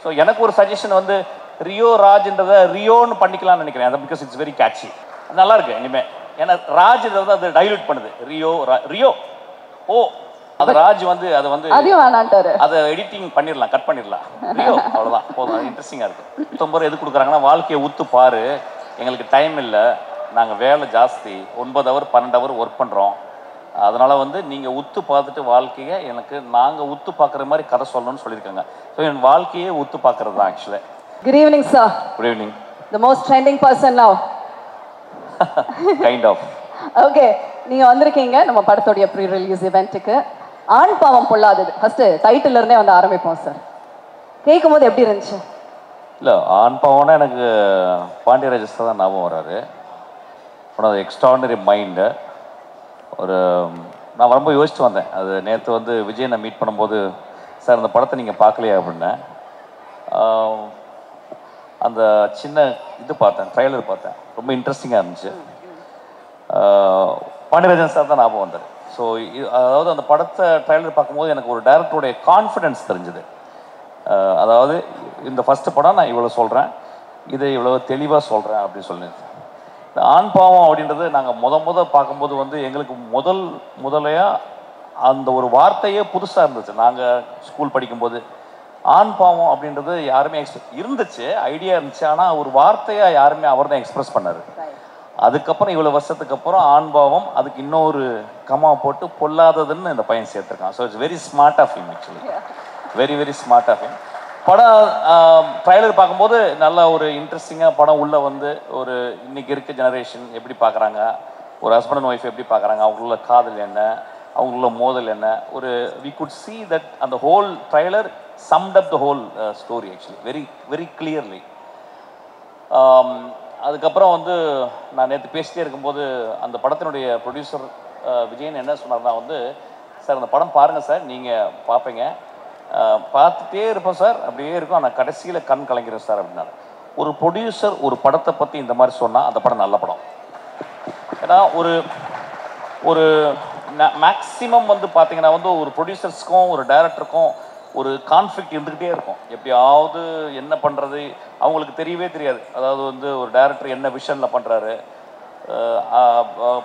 So எனக்கு ஒரு suggestion வந்து ரியோ ராஜ்ன்றதை ரியோன்னு பண்ணிக்கலாம்னு நினைக்கிறேன். அது பிகாஸ் இட்ஸ் வெரி கேட்சி. நல்லா இருக்கு இனிமேல். ஏன்னா ராஜ் வந்து அது டைல்யூட் பண்ணுது. ரியோ ஓ அது ராஜ் வந்து அதை வந்து அதை எடிட்டிங் பண்ணிடலாம், கட் பண்ணிடலாம். ரியோ அவ்வளோதான் போதும். அது இன்ட்ரெஸ்டிங்காக இருக்குது. 19 எது கொடுக்குறாங்கன்னா வாழ்க்கையை உத்து பாரு, எங்களுக்கு டைம் இல்லை, நாங்கள் வேலை ஜாஸ்தி, 9 ஹவர் 12 ஹவர் ஒர்க் பண்ணுறோம், அதனால் வந்து நீங்கள் உத்து பார்த்துட்டு வாழ்க்கையை எனக்கு நாங்கள் உத்து பார்க்குற மாதிரி கதை சொல்லணும்னு சொல்லியிருக்காங்க. ஸோ என் வாழ்க்கையே உத்து பார்க்குறது தான் ஆக்சுவலாக. Good evening, sir. Good evening. The most trending person now. Kind of. Okay, நீங்க வந்திருக்கீங்க நம்ம படத்தோட ப்ரீ ரிலீஸ் இவெண்ட்டுக்கு. ஆண் பாவம் பொல்லாதது ஃபர்ஸ்ட் டைட்டில் இருந்தே வந்து ஆரம்பிப்போம் சார். கேட்கும்போது எப்படி இருந்துச்சு? இல்லை, ஆண் பாவம்னா எனக்கு பாண்டியராஜ் தான் ஞாபகம் வராரு. அது எக்ஸ்ட்ராடினரி மைண்டு. ஒரு நான் ரொம்ப யோசிச்சு வந்தேன். அது நேற்று வந்து விஜயனை மீட் பண்ணும்போது, சார் அந்த படத்தை நீங்கள் பார்க்கலையா அப்படின்னேன். அந்த சின்ன இது பார்த்தேன், ட்ரைலர் பார்த்தேன், ரொம்ப இன்ட்ரெஸ்டிங்காக இருந்துச்சு. பாண்டியராஜன் சார் தான் ஞாபகம் வந்தார். ஸோ அதாவது அந்த படத்தை ட்ரைலர் பார்க்கும்போது எனக்கு ஒரு டைரக்டருடைய கான்ஃபிடென்ஸ் தெரிஞ்சுது. அதாவது இந்த ஃபஸ்ட்டு படம் நான் இவ்வளோ சொல்கிறேன், இதை இவ்வளோ தெளிவாக சொல்கிறேன் அப்படின்னு சொல்லியிருந்தேன். இந்த ஆண் பாவம் அப்படின்றது நாங்கள் பார்க்கும்போது வந்து எங்களுக்கு முதலையாக அந்த ஒரு வார்த்தையே புதுசாக இருந்துச்சு. நாங்கள் ஸ்கூல் படிக்கும்போது ஆண் பாவம் அப்படின்றது யாருமே இருந்துச்சு, ஐடியா இருந்துச்சு, ஆனால் ஒரு வார்த்தையாக யாருமே அவர் தான் எக்ஸ்பிரஸ் பண்ணார். அதுக்கப்புறம் இவ்வளோ வருஷத்துக்கு அப்புறம் ஆண் பாவம் அதுக்கு இன்னொரு கமா போட்டு பொல்லாததுன்னு இந்த பையன் சேர்த்துருக்கான். So it's very smart of him, actually very very smart of him. படம் ட்ரைலர் பார்க்கும்போது நல்ல ஒரு இன்ட்ரெஸ்டிங்காக படம் உள்ளே வந்து ஒரு இன்னைக்கு இருக்க ஜெனரேஷன் எப்படி பார்க்குறாங்க, ஒரு ஹஸ்பண்ட் அண்ட் ஒய்ஃப் எப்படி பார்க்குறாங்க, அவங்களுள்ள காதல் என்ன, அவங்களுள்ள மோதல் என்ன, ஒரு வி குட் சி தட் அந்த whole trailer summed up the whole story actually very very clearly. அதுக்கப்புறம் வந்து நான் நேற்று பேசிட்டே இருக்கும்போது அந்த படத்தினுடைய ப்ரொடியூசர் விஜயன் என்ன சொன்னார்னா வந்து, சார் அந்த படம் பாருங்கள் சார், நீங்கள் பார்ப்பீங்க, பார்த்துட்டே இருப்போம் சார், அப்படியே இருக்கும், ஆனால் கடைசியில் கண் கலங்கிறோம் சார் அப்படின்னாரு. ஒரு ப்ரொடியூசர் ஒரு படத்தை பற்றி இந்த மாதிரி சொன்னால் அந்த படம் நல்ல படம். ஏன்னா ஒரு ஒரு மேக்ஸிமம் வந்து பார்த்தீங்கன்னா வந்து ஒரு ப்ரொடியூசர்ஸ்க்கும் ஒரு டைரக்டருக்கும் ஒரு கான்ஃப்ளிக்ட் இருந்துக்கிட்டே இருக்கும். எப்படியாவது என்ன பண்ணுறது அவங்களுக்கு தெரியவே தெரியாது. அதாவது வந்து ஒரு டைரக்டர் என்ன விஷனில் பண்ணுறாரு,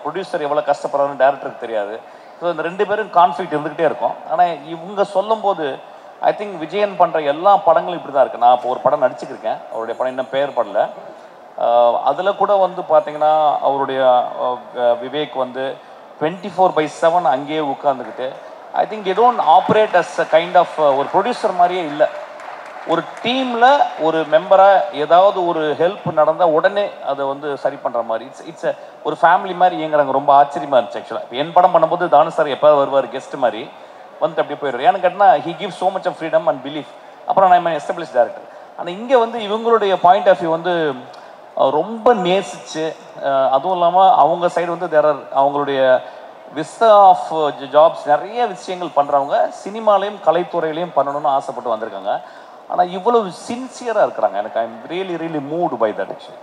ப்ரொடியூசர் எவ்வளோ கஷ்டப்படுறாருன்னு டைரக்டருக்கு தெரியாது. ஸோ இந்த 2 பேரும் கான்ஃப்ளிக்ட் இருந்துக்கிட்டே இருக்கும். ஆனால் இவங்க சொல்லும்போது ஐ திங்க் விஜயன் பண்ணுற எல்லா படங்களும் இப்படி தான் இருக்குது. நான் இப்போ ஒரு படம் நடிச்சுக்கிருக்கேன், அவருடைய படம் இன்னும் பெயர் படல. அதில் கூட வந்து பார்த்தீங்கன்னா அவருடைய விவேக் வந்து 24/7 அங்கேயே உட்காந்துக்கிட்டு, I think they don't operate as a kind of ஒரு ப்ரொடியூசர் மாதிரியே இல்லை. ஒரு டீமில் ஒரு மெம்பராக ஏதாவது ஒரு ஹெல்ப் நடந்தால் உடனே அதை வந்து சரி பண்ணுற மாதிரி இட்ஸ் ஒரு ஃபேமிலி மாதிரி இயங்குறாங்க. ரொம்ப ஆச்சரியமாக இருந்துச்சு ஆக்சுவலாக. இப்போ என் படம் பண்ணும்போது தானு சார் எப்போது வருவார் கெஸ்ட் மாதிரி வந்துட்டு அப்படியே போயிடுவார். ஏன்னு கேட்டால் he give so much of freedom and belief. அப்புறம் நான் எஸ்டாப்ளிஷ் டேரக்டர். ஆனால் இங்கே வந்து இவங்களுடைய பாயிண்ட் ஆஃப் வியூ வந்து ரொம்ப நேசிச்சு, அதுவும் இல்லாமல் அவங்க சைடு வந்து அவங்களுடைய விஸ்தா ஆஃப் ஜாப்ஸ் நிறைய விஷயங்கள் பண்ணுறவங்க சினிமாலையும் கலைத்துறையிலையும் பண்ணணும்னு ஆசைப்பட்டு வந்திருக்காங்க. ஆனால் இவ்வளவு சின்சியராக இருக்கிறாங்க. எனக்கு I am really really moved by that actually.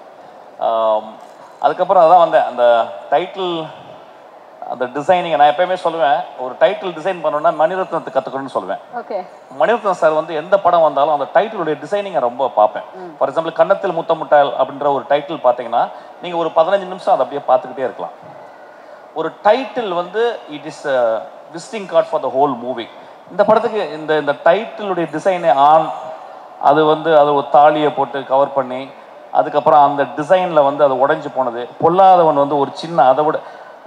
அதுக்கப்புறம் அதான் வந்தேன் அந்த டைட்டில் அந்த டிசைனிங். நான் எப்பயுமே சொல்லுவேன், ஒரு டைட்டில் டிசைன் பண்ணணும்னா மணிரத்னத்தை கற்றுக்கணும்னு சொல்லுவேன். மணிரத்னம் சார் வந்து எந்த படம் வந்தாலும் அந்த டைட்டிலுடைய டிசைனிங்கை ரொம்ப பார்ப்பேன். ஃபார் எக்ஸாம்பிள் கன்னத்தில் முத்தமுட்டால் அப்படின்ற ஒரு டைட்டில் பார்த்தீங்கன்னா நீங்கள் ஒரு 15 நிமிஷம் அதை அப்படியே பார்த்துக்கிட்டே இருக்கலாம். ஒரு டைட்டில் வந்து it is visiting card for the whole movie. இந்த படத்துக்கு இந்த டைட்டிலுடைய டிசைனை அது வந்து அதை ஒரு தாலியை போட்டு கவர் பண்ணி அதுக்கப்புறம் அந்த டிசைனில் வந்து அது உடைஞ்சு போனது. பொல்லாதவன் வந்து ஒரு சின்ன அதை விட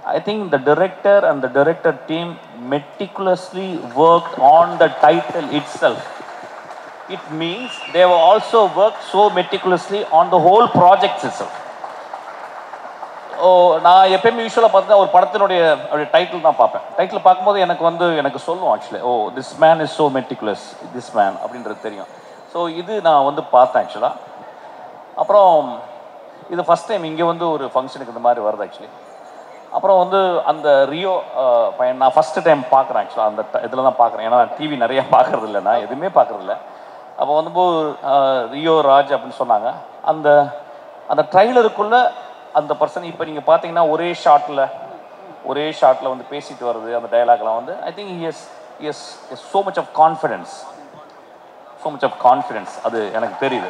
I think the director and the director team meticulously worked on the title itself. It means they have also worked so meticulously on the whole project itself. நான் எப்பயுமே யூஸ்வலாக பார்த்தா ஒரு படத்தினுடைய டைட்டில் தான் பார்ப்பேன். டைட்டில் பார்க்கும்போது எனக்கு சொல்லுவோம் actually, oh this man is so meticulous, this man அப்படின்றது தெரியும். ஸோ இது நான் வந்து பார்த்தேன் ஆக்சுவலாக. அப்புறம் இது ஃபஸ்ட் டைம் இங்கே வந்து ஒரு ஃபங்க்ஷனுக்கு இந்த மாதிரி வருது ஆக்சுவலி. அப்புறம் வந்து அந்த ரியோ பையன் நான் ஃபஸ்ட்டு டைம் பார்க்குறேன் ஆக்சுவலாக. அந்த இதில் தான் பார்க்குறேன், ஏன்னா டிவி நிறையா பார்க்குறது இல்லை, நான் எதுவுமே பார்க்குறதில்ல. அப்போ வந்து ரியோ ராஜ் அப்படின்னு சொன்னாங்க. அந்த அந்த ட்ரைலருக்குள்ளே அந்த பர்சன் இப்போ நீங்கள் பார்த்தீங்கன்னா ஒரே ஷாட்டில் வந்து பேசிட்டு வருது அந்த டயலாக்லாம் வந்து I think he is so much of confidence. So much of confidence, அது எனக்கு தெரியுது.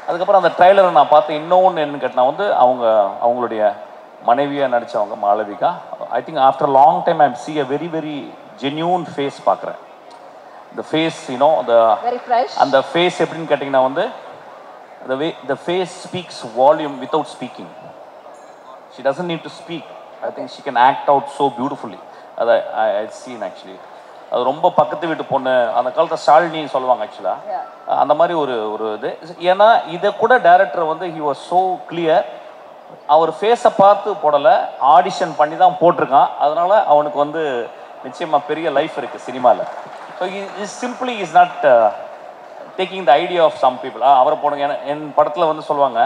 அதுக்கப்புறம் அந்த ட்ரைலரை நான் பார்த்தேன். இன்னொன்று என்னன்னு கேட்டால் வந்து அவங்களுடைய மனைவியாக நடித்தவங்க Malavika. I think after long time I see a very very genuine face பார்க்குறேன். இந்த ஃபேஸ் யூனோ அந்த ஃபேஸ் எப்படின்னு கேட்டிங்கன்னா வந்து the face speaks volume without speaking. She doesn't need to speak. I think she can act out so beautifully. அதை I seen actually. அது ரொம்ப பக்கத்து வீட்டு பொண்ணு, அந்த காலத்தில் ஷாலினி சொல்லுவாங்க ஆக்சுவலாக. அந்த மாதிரி ஒரு இது. ஏன்னா இதை கூட டைரக்டர் வந்து he was so clear. அவர் ஃபேஸை பார்த்து போடலை, ஆடிஷன் பண்ணி தான் போட்டிருக்கான். அதனால அவனுக்கு வந்து நிச்சயமாக பெரிய லைஃப் இருக்குது சினிமாவில். So simply is not taking the idea of some people. அவரை போடுங்க. என் படத்தில் வந்து சொல்லுவாங்க,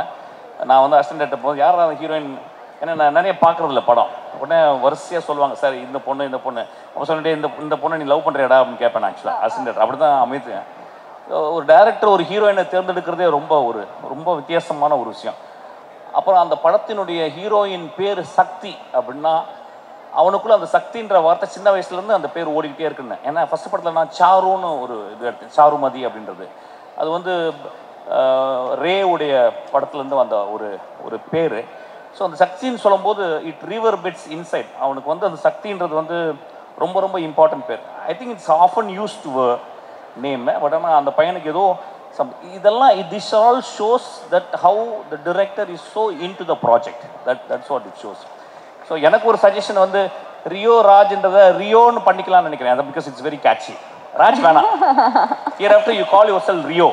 நான் வந்து அசிஸ்டன்ட் டேரக்டர் போது யார் அந்த ஹீரோயின், ஏன்னா நான் நிறைய பார்க்குறதில்ல படம். உடனே வரிசையாக சொல்லுவாங்க, சார் இந்த பொண்ணு அப்போ சொல்லிட்டு இந்த பொண்ணை நீ லவ் பண்ணுறியாடா அப்படின்னு கேட்பேன் ஆக்சுவலாக அசிஸ்டன்ட் டேரக்டர். அப்படி தான் அமைத்துவேன். ஒரு டைரக்டர் ஒரு ஹீரோயினை தேர்ந்தெடுக்கிறதே ரொம்ப வித்தியாசமான ஒரு விஷயம். அப்புறம் அந்த படத்தினுடைய ஹீரோயின் பேர் சக்தி அப்படின்னா அவனுக்குள்ள அந்த சக்தின்ற வார்த்தை சின்ன வயசுலேருந்து அந்த பேர் ஓடிக்கிட்டே இருக்குன்னு. ஏன்னா ஃபஸ்ட் படத்தில் நான் சாருன்னு ஒரு இது எடுத்தேன், சாருமதி அப்படின்றது. அது வந்து ரேவுடைய படத்துலேருந்து வந்த ஒரு பேர். ஸோ அந்த சக்தின்னு சொல்லும்போது இட் ரிவர்பெட்ஸ் இன்சைட். அவனுக்கு வந்து அந்த சக்தின்றது வந்து ரொம்ப இம்பார்ட்டன்ட் பேர். I think it's often use to name. But ஆனால் அந்த பையனுக்கு ஏதோ இதெல்லாம் this all shows that how the director is so into the project. That's what it shows. So எனக்கு ஒரு சஜஷன் வந்து ரியோ ராஜ்ன்றதை ரியோன்னு பண்ணிக்கலாம்னு நினைக்கிறேன். அது because it's very catchy. Raj வேணாம், here after you call your cell Rio.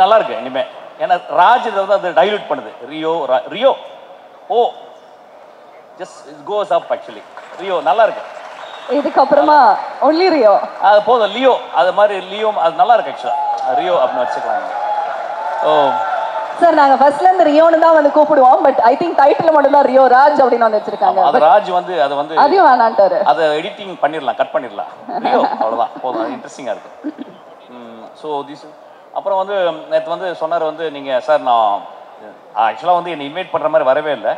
நல்லா இருக்கு இனிமே. ஏன்னா ராஜ்ன்றது வந்து அது டைல்யூட் பண்ணுது. Rio oh just it goes up actually. Rio நல்லா இருக்கு. இதுக்கப்புறமா ஒன்லி ரியோ அது போதும். லியோ அது மாதிரி லியோ அது நல்லா இருக்கு ஆக்சுவலாக. ரியோ அப்படின்னு வச்சுக்கலாம். ஓ சார், நாங்க ஃபர்ஸ்ட்ல இருந்து ரியோன்னு தான் வந்து கூப்பிடுவோம். பட் ஐ திங்க் டைட்டில் மட்டும் தான் ரியோ ராஜ் அப்படின்னு வந்து வச்சிருக்காங்க. அது ராஜ் வந்து அது வந்து அதையும் வேணான்ட்டாரு. அதை எடிட்டிங் பண்ணிடலாம், கட் பண்ணிடலாம். ரியோ அவ்வளோதான் போதும். அது இன்ட்ரெஸ்டிங்காக இருக்கு. ஸோ திஸ் அப்புறம் வந்து நேற்று வந்து சொன்னார் வந்து நீங்கள் சார் நான் ஆக்சுவலாக வந்து என்னை இன்வைட் பண்ணுற மாதிரி வரவே இல்லை.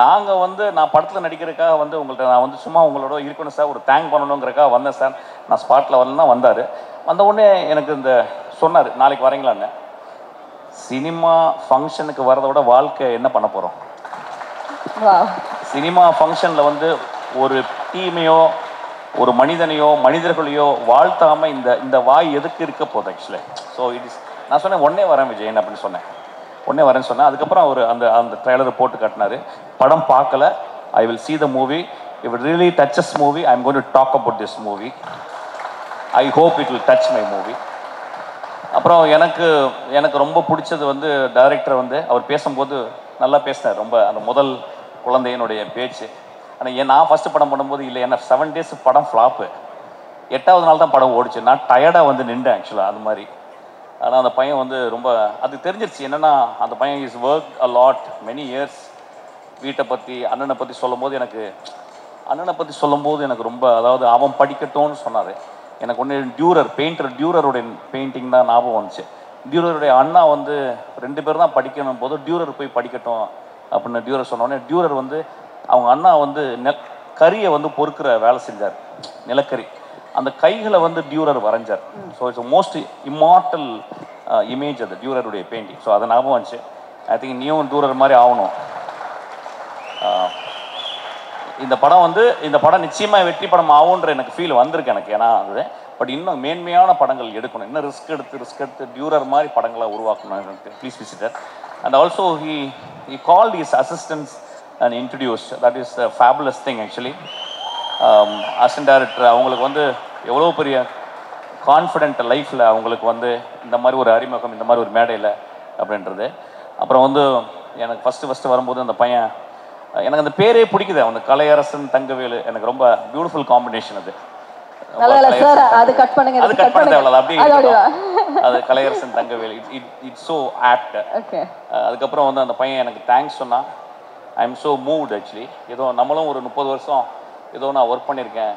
நான் படத்தில் நடிக்கிறதுக்காக வந்து உங்கள்கிட்ட நான் வந்து சும்மா உங்களோட இருக்கணும் சார், ஒரு தேங்க் பண்ணணுங்கிறக்காக வந்தேன் சார். நான் ஸ்பாட்டில் வரலன்னா வந்தார். வந்த உடனே எனக்கு இந்த சொன்னார், நாளைக்கு வரீங்களான்னு. சினிமா ஃபங்க்ஷனுக்கு வரதை விட வாழ்க்கை என்ன பண்ண போகிறோம்? சினிமா ஃபங்க்ஷனில் வந்து ஒரு டீமையோ ஒரு மனிதர்களையோ வாழ்த்தாமல் இந்த வாய் எதுக்கு இருக்க போகுது ஆக்சுவலி. ஸோ நான் சொன்னேன் உடனே வரேன் விஜயன் அப்படின்னு சொன்னேன். உடனே வரேன்னு சொன்னேன். அதுக்கப்புறம் அவர் அந்த ட்ரெய்லரை போட்டு காட்டினார். படம் பார்க்கல. I will see the movie. If it really touches movie, I'm going to talk about this movie. I hope it will touch my movie. அப்புறம் எனக்கு ரொம்ப பிடிச்சது வந்து டைரக்டர் வந்து அவர் பேசும்போது நல்லா பேசினார். ரொம்ப அந்த முதல் குழந்தையினுடைய பேச்சு. ஆனால் நான் ஃபஸ்ட்டு படம் பண்ணும்போது இல்லை, என்ன 7 days படம் ஃப்ளாப்பு. 8வது நாள் தான் படம் ஓடிச்சு. நான் டயர்டாக வந்து நின்றேன் ஆக்சுவலாக அது மாதிரி. ஆனால் அந்த பையன் வந்து ரொம்ப அது தெரிஞ்சிருச்சு. என்னென்னா அந்த பையன் is work a lot many years. வீட்டை பற்றி அண்ணனை பற்றி சொல்லும்போது எனக்கு ரொம்ப, அதாவது அவன் படிக்கட்டும்னு சொன்னார். எனக்கு ஒன்று பெயிண்டர் டியூரருடைய பெயிண்டிங் தான் ஞாபகம் வந்துச்சு. டியூரருடைய அண்ணா வந்து 2 பேர் தான் படிக்கணும் போது டியூரர் போய் படிக்கட்டும் அப்படின்னு டியூரர் சொன்னோடனே டியூரர் வந்து அவங்க அண்ணா வந்து கறியை வந்து பொறுக்கிற வேலை செஞ்சார், நிலக்கரி. அந்த கைகளை வந்து டியூரர் வரைஞ்சார். So it's most immortal image அது டியூரருடைய பெயிண்டிங். ஸோ அதை ஞாபகம் வந்துச்சு. ஐ திங்க் நீயும் டியூரர் மாதிரி ஆகணும். இந்த படம் நிச்சயமாக வெற்றி படம் ஆகுன்ற எனக்கு ஃபீல் வந்திருக்கு எனக்கு. ஏன்னா அது பட் இன்னும் மேன்மையான படங்கள் எடுக்கணும், இன்னும் ரிஸ்க் எடுத்து டியூரர் மாதிரி படங்களை உருவாக்கணும். Please visitor. And also he called his assistants and introduced. That is a fabulous thing actually. Assistant director அவங்களுக்கு வந்து எவ்வளோ பெரிய கான்ஃபிடென்ட் லைஃப்பில் அவங்களுக்கு வந்து இந்த மாதிரி ஒரு அறிமுகம், இந்த மாதிரி ஒரு மேடையில் அப்படின்றது. அப்புறம் வந்து எனக்கு ஃபஸ்ட்டு வரும்போது அந்த பையன், எனக்கு அந்த பேரே பிடிக்குது. அந்த கலையரசன் தங்கவேலு எனக்கு ரொம்ப பியூட்டிஃபுல் காம்பினேஷன். அது கட் பண்ண தேவையில்ல, அப்படியே அது Kalaiyarasan Thangavelu. It's so apt. அதுக்கப்புறம் வந்து அந்த பையன் எனக்கு தேங்க்ஸ் சொன்னான். I am so moved actually. ஏதோ நம்மளும் ஒரு 30 வருஷம் ஏதோ நான் ஒர்க் பண்ணியிருக்கேன்.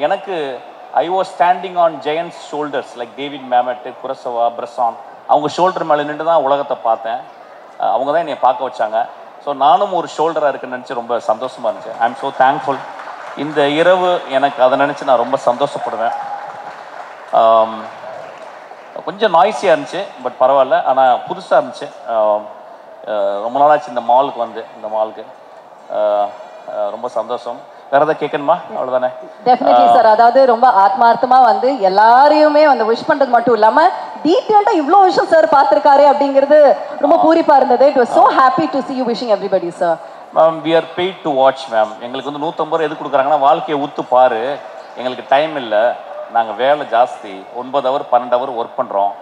எனக்கு I was standing on giants shoulders like David Mamet, Kurosawa, Bresson. அவங்க ஷோல்டர் மேலே நின்று தான் உலகத்தை பார்த்தேன். அவங்க தான் என்னை பார்க்க வச்சாங்க. ஸோ நானும் ஒரு ஷோல்டராக இருக்குன்னு நினச்சி ரொம்ப சந்தோஷமாக இருந்துச்சு. ஐ எம் ஸோ தேங்க்ஃபுல். இந்த இரவு எனக்கு அதை நினச்சி நான் ரொம்ப சந்தோஷப்படுவேன். கொஞ்சம் நாய்ஸியாக இருந்துச்சு, பட் பரவாயில்ல. ஆனால் புதுசாக இருந்துச்சு. ரொம்ப நாளாச்சு இந்த மாலுக்கு வந்து, இந்த மாலுக்கு ரொம்ப சந்தோஷம். வேற ஏதாவது கேட்கணுமா? அவ்வளோதானே? Definitely sir. அதாவது ரொம்ப ஆத்மார்த்தமா வந்து எல்லாரையுமே வந்து விஷ் பண்றது மட்டும் இல்லாம டீட்டெயில்டா இவ்வளோ விஷயம் சார் பார்த்துருக்காரு அப்படிங்கிறது ரொம்ப பூரிப்பா இருந்தது. It was so happy to see you wishing everybody sir. Ma'am we are paid to watch ma'am. எங்களுக்கு வந்து 150 ரூபா எது கொடுக்குறாங்கன்னா வாழ்க்கையை ஊத்து பாரு, எங்களுக்கு டைம் இல்லை, நாங்கள் வேலை ஜாஸ்தி, 9 ஹவர் 12 ஹவர் ஒர்க் பண்ணுறோம்.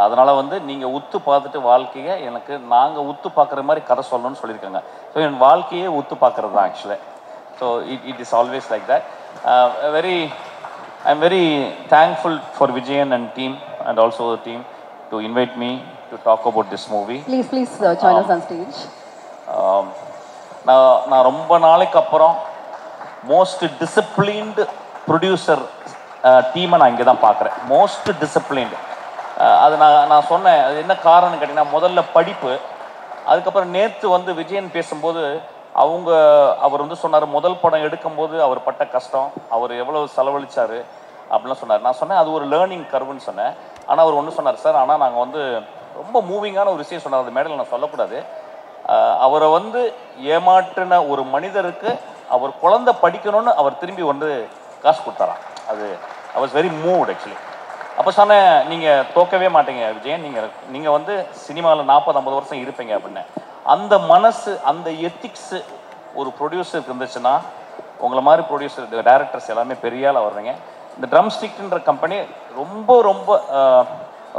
அதனால் வந்து நீங்கள் உத்து பார்த்துட்டு வாழ்க்கையை எனக்கு நாங்கள் உத்து பார்க்குற மாதிரி கதை சொல்லணும்னு சொல்லியிருக்காங்க. ஸோ என் வாழ்க்கையே உத்து பார்க்குறது தான் ஆக்சுவலாக. So it is always like that. I am very thankful for Vijayan and team and also team to invite me to talk about this movie. Please join us on stage. நான் ரொம்ப நாளைக்கு அப்புறம் மோஸ்ட் டிசிப்ளின்டு ப்ரொடியூசர் டீமை நான் இங்கே தான் பார்க்குறேன். Most disciplined. அது நான் சொன்னேன். அது என்ன காரணம்னு கேட்டிங்கன்னா, முதல்ல படிப்பு, அதுக்கப்புறம் நேற்று வந்து விஜயன் பேசும்போது அவர் வந்து சொன்னார், முதல் படம் எடுக்கும்போது அவர் பட்ட கஷ்டம், அவர் எவ்வளோ செலவழிச்சார் அப்படிலாம் சொன்னார். நான் சொன்னேன் அது ஒரு லேர்னிங் கர்வுன்னு சொன்னேன். ஆனால் அவர் ஒன்று சொன்னார், சார் ஆனால் நாங்கள் வந்து ரொம்ப மூவிங்கான ஒரு விஷயம் சொன்னார், அது மேடையில் நான் சொல்லக்கூடாது. அவரை வந்து ஏமாற்றின ஒரு மனிதருக்கு அவர் குழந்தை படிக்கணும்னு அவர் திரும்பி வந்து காசு கொடுத்தாராம். அது I was very moved actually. அப்போ சொன்னேன், நீங்கள் தோக்கவே மாட்டீங்க விஜயன், நீங்கள் வந்து சினிமாவில் 40-50 வருஷம் இருப்பீங்க அப்படின்னு. அந்த மனசு, அந்த எத்திக்ஸு ஒரு ப்ரொடியூசருக்கு இருந்துச்சுன்னா, உங்களை மாதிரி ப்ரொடியூசர் டைரக்டர்ஸ் எல்லாமே பெரிய ஆளாக வர்றீங்க. இந்த ட்ரம் ஸ்டிக்ன்ற கம்பெனி ரொம்ப ரொம்ப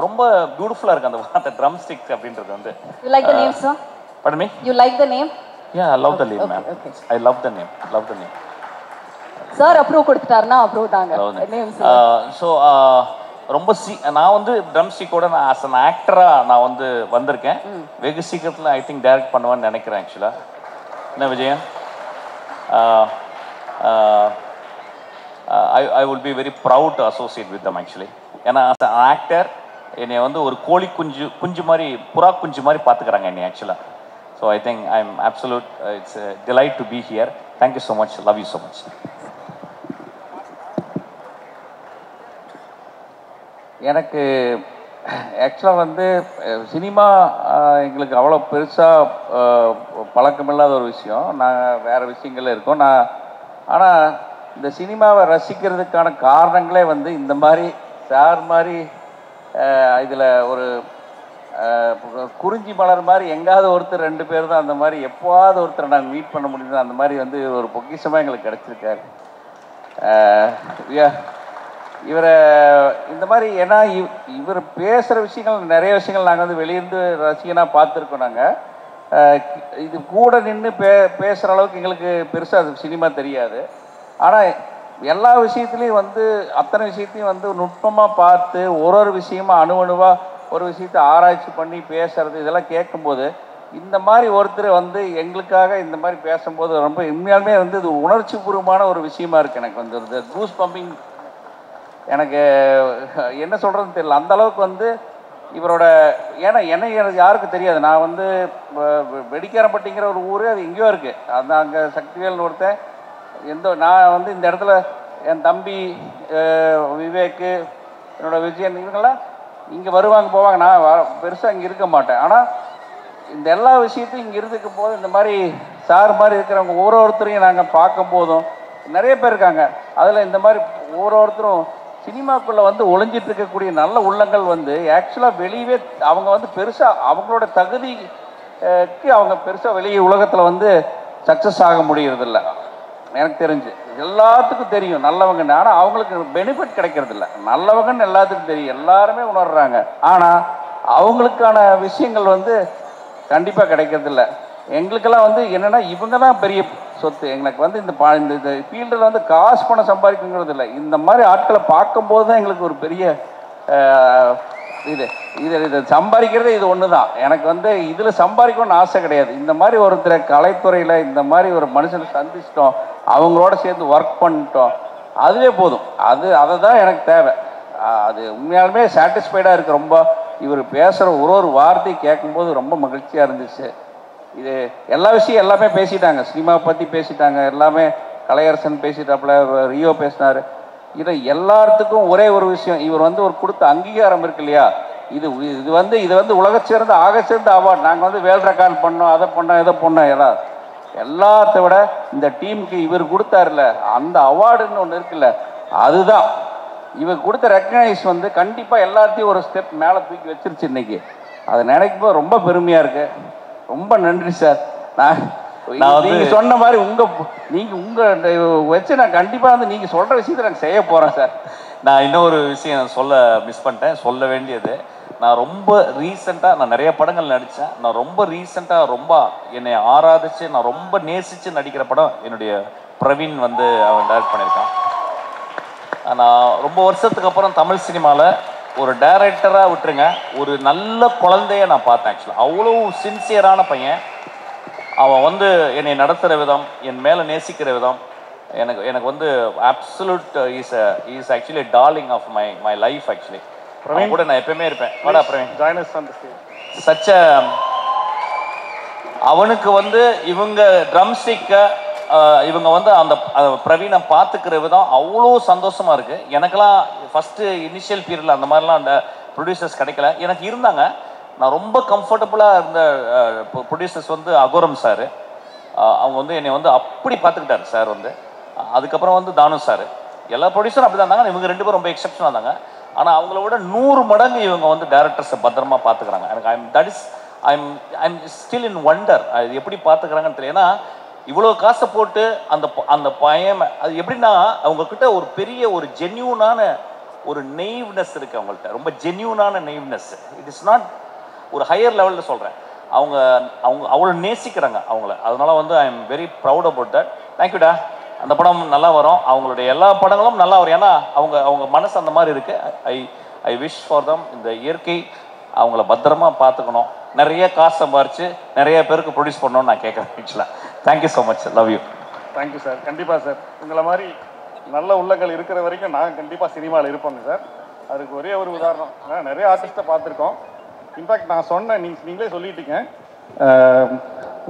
ரொம்ப பியூட்டிஃபுல்லாக இருக்குது. அந்த வார்த்தை ட்ரம் ஸ்டிக் அப்படின்றது வந்து. You like the name sir? Pardon me? You like the name? Yeah, I love the name ma'am. Okay. I love the name. Sir approve கொடுத்துட்டாருன்னா அப்ரூவ் தாங்க. நேம் ஸோ ரொம்ப நான் வந்து ட்ரம் ஸ்டிக்கோட நான் ஆஸ் அன் ஆக்டராக நான் வந்து வந்திருக்கேன். வெகு சீக்கிரத்தில் ஐ திங்க் டைரக்ட் பண்ணுவேன்னு நினைக்கிறேன் ஆக்சுவலாக. என்ன Vijayan? I will be very proud to associate with them actually. ஏன்னா ஆஸ் அன் ஆக்டர் என்னை வந்து ஒரு கோழி குஞ்சு மாதிரி, புறா குஞ்சு மாதிரி பார்த்துக்கிறாங்க என்னை ஆக்சுவலாக. So I think I am absolute, it's delight to be here. Thank you so much. Love you so much. எனக்கு ஆக்சுவலாக வந்து சினிமா எங்களுக்கு அவ்வளோ பெருசாக பழக்கமில்லாத ஒரு விஷயம். நாங்கள் வேறு விஷயங்கள்ல இருக்கோம். ஆனால் இந்த சினிமாவை ரசிக்கிறதுக்கான காரணங்களே வந்து இந்த மாதிரி சார் மாதிரி இதில் ஒரு குறிஞ்சி மலர் மாதிரி எங்காவது ஒருத்தர் 2 பேர் தான் அந்த மாதிரி எப்போவாவது ஒருத்தர் நாங்கள் மீட் பண்ண முடியுது. அந்த மாதிரி வந்து ஒரு பொக்கிஷமாக எங்களுக்கு கிடச்சிருக்காரு இவரை. இந்த மாதிரி ஏன்னா இவர் பேசுகிற விஷயங்கள், நிறைய விஷயங்கள் நாங்கள் வந்து வெளியிருந்து ரசிகனாக பார்த்துருக்கோம். நாங்கள் இது கூட நின்று பேசுகிற அளவுக்கு எங்களுக்கு பெருசாக அது சினிமா தெரியாது. ஆனால் எல்லா விஷயத்துலையும் வந்து அத்தனை விஷயத்தையும் வந்து நுட்பமாக பார்த்து ஒரு விஷயமா அணுவாக ஒரு விஷயத்தை ஆராய்ச்சி பண்ணி பேசுறது, இதெல்லாம் கேட்கும்போது இந்த மாதிரி ஒருத்தர் வந்து எங்களுக்காக இந்த மாதிரி பேசும்போது ரொம்ப உண்மையாலுமே வந்து இது உணர்ச்சி பூர்வமான ஒரு விஷயமா இருக்குது. எனக்கு வந்து இந்த கூஸ் பம்பிங், எனக்கு என்ன சொல்கிறதுன்னு தெரியல. அந்த அளவுக்கு வந்து இவரோட, ஏன்னா என்னை யாருக்கும் தெரியாது. நான் வந்து வெடிக்காரப்பட்டிங்கிற ஒரு ஊர், அது எங்கேயோ இருக்குது. அந்த அங்கே சக்திவேல்னு ஒருத்தன் நான் வந்து இந்த இடத்துல என் தம்பி விவேக்கு, என்னோட விஜயன், இவங்கெல்லாம் இங்கே வருவாங்க போவாங்க. நான் பெருசாக இங்கே இருக்க மாட்டேன். ஆனால் இந்த எல்லா விஷயத்தையும் இங்கே இருந்துக்கும் போது இந்த மாதிரி சார் மாதிரி இருக்கிறவங்க ஒவ்வொருத்தரையும் நாங்கள் பார்க்கும் போதும் நிறைய பேர் இருக்காங்க. அதில் இந்த மாதிரி ஒவ்வொருத்தரும் சினிமாக்குள்ளே வந்து ஒளிஞ்சிட்டு இருக்கக்கூடிய நல்ல உள்ளங்கள் வந்து ஆக்சுவலாக வெளியவே அவங்க வந்து பெருசாக அவங்களோட தகுதிக்கு அவங்க பெருசாக வெளியே உலகத்தில் வந்து சக்ஸஸ் ஆக முடியறதில்ல. எனக்கு தெரிஞ்சு எல்லாத்துக்கும் தெரியும் நல்லவங்கன்னு, ஆனால் அவங்களுக்கு பெனிஃபிட் கிடைக்கிறதில்ல. நல்லவங்கன்னு எல்லாத்துக்கும் தெரியும், எல்லாருமே உணர்றாங்க. ஆனால் அவங்களுக்கான விஷயங்கள் வந்து கண்டிப்பாக கிடைக்கிறதில்ல. எங்களுக்கெல்லாம் வந்து என்னென்னா இவங்க தான் பெரிய சொத்து. எங்களுக்கு வந்து இந்த ஃபீல்டில் வந்து காசு பணம் சம்பாதிக்குங்கிறது இல்லை. இந்த மாதிரி ஆட்களை பார்க்கும்போது தான் எங்களுக்கு ஒரு பெரிய இதை சம்பாதிக்கிறதே இது ஒன்று தான். எனக்கு வந்து இதில் சம்பாதிக்கணும்னு ஆசை கிடையாது. இந்த மாதிரி ஒருத்தரை கலைத்துறையில் இந்த மாதிரி ஒரு மனுஷனை சந்திச்சிட்டோம், அவங்களோட சேர்ந்து ஒர்க் பண்ணிட்டோம், அதுவே போதும். அதை தான் எனக்கு தேவை. அது உண்மையாலுமே சாட்டிஸ்ஃபைடாக இருக்குது. ரொம்ப இவர் பேசுகிற ஒரு வார்த்தை கேட்கும்போது ரொம்ப மகிழ்ச்சியாக இருந்துச்சு. இது எல்லா விஷயம் எல்லாமே பேசிட்டாங்க, சினிமாவை பற்றி பேசிட்டாங்க, எல்லாமே கலையரசன் பேசிட்டாப்புல, ரியோ பேசினார். இது எல்லாத்துக்கும் ஒரே ஒரு விஷயம், இவர் வந்து ஒரு கொடுத்த அங்கீகாரம் இருக்கு இல்லையா, இது வந்து உலக சேர்ந்த ஆக சேர்ந்த அவார்டு. நாங்கள் வந்து வேல் ரெக்கார்ட் பண்ணோம், அதை பண்ணோம், இதை பண்ணோம், எல்லாத்த விட இந்த டீமுக்கு இவர் கொடுத்தாருல அந்த அவார்டுன்னு ஒன்று இருக்குல்ல, அதுதான் இவர் கொடுத்த ரெக்கக்னைஸ் வந்து கண்டிப்பாக எல்லாத்தையும் ஒரு ஸ்டெப் மேலே தூக்கி வச்சிருச்சு இன்னைக்கு. அதை நினைக்கும் போது ரொம்ப பெருமையாக இருக்கு. ரொம்ப நன்றி சார். நீங்க சொன்ன மாதிரி உங்க வச்சு நான் கண்டிப்பாக வந்து நீங்க சொல்ற விஷயத்தை நான் செய்ய போறேன் சார். நான் இன்னொரு விஷயம் சொல்ல மிஸ் பண்ணிட்டேன், சொல்ல வேண்டியது. நான் ரொம்ப ரீசெண்டாக நான் நிறைய படங்கள் நடித்தேன். நான் ரொம்ப ரீசெண்டாக ரொம்ப என்னை ஆராதிச்சு நான் ரொம்ப நேசித்து நடிக்கிற படம் என்னுடைய பிரவீன் வந்து அவன் டைரக்ட் பண்ணியிருக்கான். நான் ரொம்ப வருஷத்துக்கு அப்புறம் தமிழ் சினிமாவில் ஒரு டைரக்டராக விட்டுருங்க, ஒரு நல்ல குழந்தைய நான் பார்த்தேன். ஆக்சுவலாக அவ்வளோ சின்சியரான பையன். அவன் வந்து என்னை நடத்துகிற விதம், என் மேலே நேசிக்கிற விதம் எனக்கு வந்து absolute is actually darling of my life. Actually Praveen கூட நான் எப்பயுமே இருப்பேன். வாடா பிரவீன். சச்ச அவனுக்கு வந்து இவங்க ட்ரம் ஸ்டிக்கை இவங்க வந்து அந்த பிரவீனை பார்த்துக்கிற விதம் அவ்வளோ சந்தோஷமாக இருக்குது. எனக்கெல்லாம் ஃபஸ்ட்டு இனிஷியல் பீரியடில் அந்த மாதிரிலாம் அந்த ப்ரொடியூசர்ஸ் கிடைக்கல. எனக்கு இருந்தாங்க, நான் ரொம்ப கம்ஃபர்டபுளாக இருந்த ப்ரொடியூசர்ஸ் வந்து அகோரம் சார். அவங்க வந்து என்னை வந்து அப்படி பார்த்துக்கிட்டாரு சார் வந்து. அதுக்கப்புறம் வந்து தானு சார், எல்லா ப்ரொடியூசரும் அப்படி தான் இருந்தாங்க. இவங்க 2 பேரும் ரொம்ப எக்ஸப்ஷனாக இருந்தாங்க. ஆனால் அவங்கள விட 100 மடங்கு இவங்க வந்து டேரக்டர்ஸை பத்திரமா பார்த்துக்கிறாங்க. எனக்கு ஐம் ஸ்டில் இன் வண்டர் அது எப்படி பார்த்துக்கிறாங்கன்னு தெரியல. ஏன்னா இவ்வளோ காசை போட்டு அந்த பையன் அது எப்படின்னா அவங்கக்கிட்ட ஒரு பெரிய ஒரு ஜென்யூனான ஒரு நெய்வ்னஸ் இருக்குது அவங்கள்ட்ட, ரொம்ப ஜென்யூனான நெய்வ்னஸ். இட் இஸ் நாட் ஒரு ஹையர் லெவலில் சொல்கிறேன். அவங்க அவ்வளோ நேசிக்கிறாங்க அவங்கள. அதனால வந்து I am very proud about that. தேங்க்யூடா. அந்த படம் நல்லா வரும், அவங்களுடைய எல்லா படங்களும் நல்லா வரும். ஏன்னா அவங்க மனசு அந்த மாதிரி இருக்குது. I wish for them. இந்த இயற்கை அவங்கள பத்திரமா பார்த்துக்கணும், நிறைய காசு சம்பாரிச்சு நிறைய பேருக்கு ப்ரொடியூஸ் பண்ணணும்னு நான் கேட்குறேன். ஆக்சுவலாக thank you so much, love you. Thank you sir. கண்டிப்பாக சார், உங்களை மாதிரி நல்ல உள்ளங்கள் இருக்கிற வரைக்கும் நான் கண்டிப்பாக சினிமாவில் இருப்போங்க சார். அதுக்கு ஒரே ஒரு உதாரணம், நிறைய ஆர்டிஸ்ட்டை பார்த்துருக்கோம். இன்ஃபேக்ட் நான் சொன்னேன், நீங்களே சொல்லிட்டீங்க,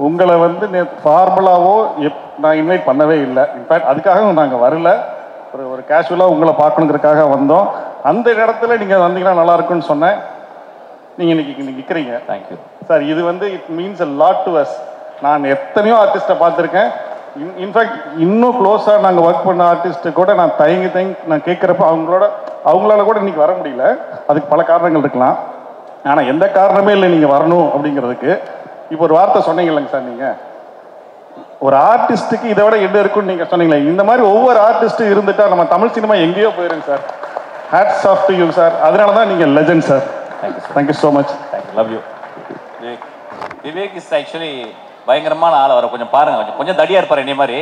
உங்களை வந்து ஃபார்முலாவோ நான் இன்வைட் பண்ணவே இல்லை. இன்ஃபேக்ட் அதுக்காக நாங்கள் வரல, ஒரு கேஷுவலாக உங்களை பார்க்கணுங்கிறதுக்காக வந்தோம். அந்த இடத்துல நீங்கள் வந்தீங்கன்னா நல்லாயிருக்குன்னு சொன்னேன். நீங்கள் இன்னைக்கு நிற்கிறீங்க. Thank you sir. இது வந்து it means a lot to us. நான் எத்தனையோ ஆர்டிஸ்ட்டை பார்த்துருக்கேன். இன்ஃபேக்ட் இன்னும் க்ளோஸாக நாங்கள் ஒர்க் பண்ண ஆர்டிஸ்ட்டு கூட நான் தயங்கி நான் கேட்குறப்ப அவங்களால கூட இன்னைக்கு வர முடியல. அதுக்கு பல காரணங்கள் இருக்கலாம். ஆனால் எந்த காரணமே இல்லை நீங்கள் வரணும் அப்படிங்கிறதுக்கு. இப்போ ஒரு வார்த்தை சொன்னீங்க இல்லைங்க சார், நீங்கள் ஒரு ஆர்டிஸ்ட்டுக்கு இதை விட என்ன இருக்குன்னு நீங்கள் சொன்னீங்களே, இந்த மாதிரி ஒவ்வொரு ஆர்டிஸ்ட்டும் இருந்துட்டா நம்ம தமிழ் சினிமா எங்கேயோ போயிருங்க sir. Hats off to you sir. அதனால தான் நீங்கள் legend sir. Thank you so much. Thank you, love you. Vivek is actually பயங்கரமான ஆள். அவரை கொஞ்சம் பாருங்க, கொஞ்சம் தடியா இருப்பார் என்னை மாதிரி.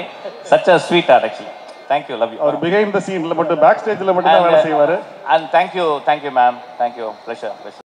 Such a sweet art actually. Thank you, love you. அவர் பிஹைண்ட் த சீன்ல மட்டும், பேக் ஸ்டேஜ்ல மட்டும் தான் வேலை செய்வார். And thank you ma'am. Thank you, pleasure.